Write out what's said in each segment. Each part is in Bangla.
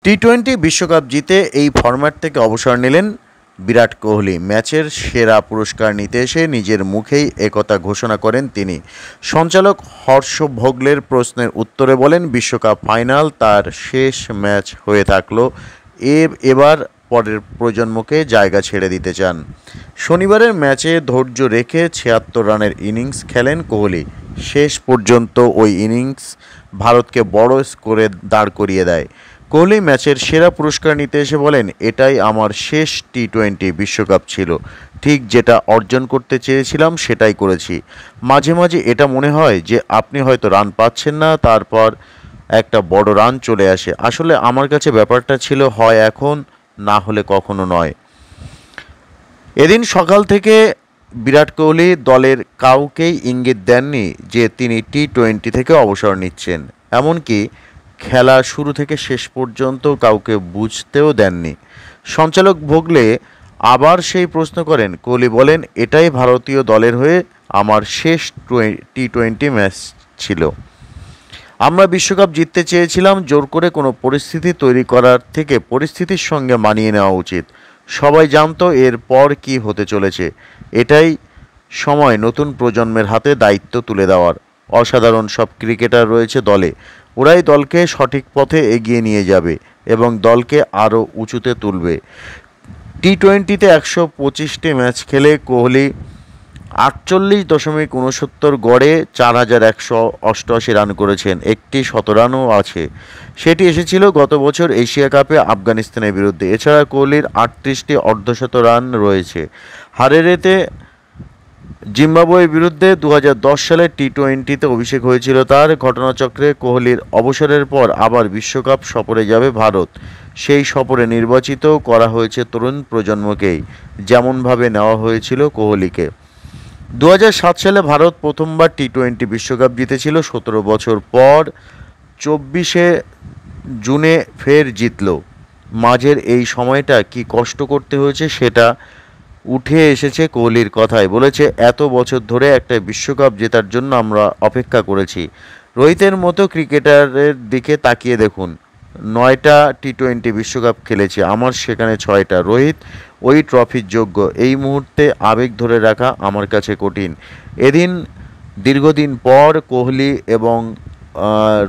টি-টোয়েন্টি বিশ্বকাপ জিতে এই ফরম্যাট থেকে অবসর নিলেন বিরাট কোহলি। ম্যাচের সেরা পুরস্কার নিতে এসে নিজের মুখেই একথা ঘোষণা করেন তিনি। সঞ্চালক হর্ষ ভোগলের প্রশ্নের উত্তরে বলেন, বিশ্বকাপ ফাইনাল তার শেষ ম্যাচ হয়ে থাকলো, এবার পরের প্রজন্মকে জায়গা ছেড়ে দিতে চান। শনিবারের ম্যাচে ধৈর্য রেখে ৭৬ রানের ইনিংস খেলেন কোহলি। শেষ পর্যন্ত ওই ইনিংস ভারতকে বড় স্কোরে দাঁড় করিয়ে দেয়। কোহলি ম্যাচের সেরা পুরস্কার নিতে এসে বলেন, এটাই আমার শেষ টি-20 বিশ্বকাপ ছিল। ঠিক যেটা অর্জন করতে চেয়েছিলাম সেটাই করেছি। মাঝে মাঝে এটা মনে হয় যে আপনি হয়তো রান পাচ্ছেন না, তারপর একটা বড় রান চলে আসে। আসলে আমার কাছে ব্যাপারটা ছিল হয় এখন, না হলে কখনো নয়। এদিন সকাল থেকে বিরাট কোহলি দলের কাউকেই ইঙ্গিত দেননি যে তিনি টি-20 থেকে অবসর নিচ্ছেন। এমনকি খেলা শুরু থেকে শেষ পর্যন্ত কাউকে বুঝতেও দেননি। সঞ্চালক ভোগলে আবার সেই প্রশ্ন করেন। কোহলি বলেন, এটাই ভারতীয় দলের হয়ে আমার শেষ টি-20 ম্যাচ ছিল। আমরা বিশ্বকাপ জিততে চেয়েছিলাম। জোর করে কোনো পরিস্থিতি তৈরি করার থেকে পরিস্থিতির সঙ্গে মানিয়ে নেওয়া উচিত। সবাই জানতো এর পর কী হতে চলেছে। এটাই সময় নতুন প্রজন্মের হাতে দায়িত্ব তুলে দেওয়ার। অসাধারণ সব ক্রিকেটার রয়েছে দলে, ওরাই দলকে সঠিক পথে এগিয়ে নিয়ে যাবে এবং দলকে আরও উঁচুতে তুলবে। টি-20তে ১২৫টি ম্যাচ খেলে কোহলি ৪৮.৬৯ গড়ে ৪,১৮৮ রান করেছেন। একটি শতরানও আছে, সেটি এসেছিল গত বছর এশিয়া কাপে আফগানিস্তানের বিরুদ্ধে। এছাড়া কোহলির ৩৮টি অর্ধশত রান রয়েছে। হারেরেতে জিম্বাবুয়ের বিরুদ্ধে ২০১০ সালে টি-20তে অভিষেক হয়েছিল তার। ঘটনাচক্রে কোহলির অবসরের পর আবার বিশ্বকাপ সফরে যাবে ভারত। সেই সফরে নির্বাচিত করা হয়েছে তরুণ প্রজন্মকেই, যেমনভাবে নেওয়া হয়েছিল কোহলিকে। ২০০৭ সালে ভারত প্রথমবার টি-20 বিশ্বকাপ জিতেছিল। ১৭ বছর পর ২৪শে জুনে ফের জিতল। মাঝের এই সময়টা কি কষ্ট করতে হয়েছে সেটা উঠে এসেছে কোহলির কথায়। বলেছে, এত বছর ধরে একটা বিশ্বকাপ জেতার জন্য আমরা অপেক্ষা করেছি। রোহিতের মতো ক্রিকেটারের দিকে তাকিয়ে দেখুন, ৯টা টি-20 বিশ্বকাপ খেলেছে, আমার সেখানে ৬টা। রোহিত ওই ট্রফির যোগ্য। এই মুহূর্তে আবেগ ধরে রাখা আমার কাছে কঠিন। এদিন দীর্ঘদিন পর কোহলি এবং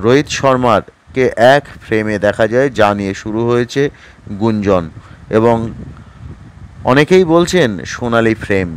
রোহিত শর্মাকে এক ফ্রেমে দেখা যায়, যা নিয়ে শুরু হয়েছে গুঞ্জন এবং অনেকেই বলছেন সোনালি ফ্রেম।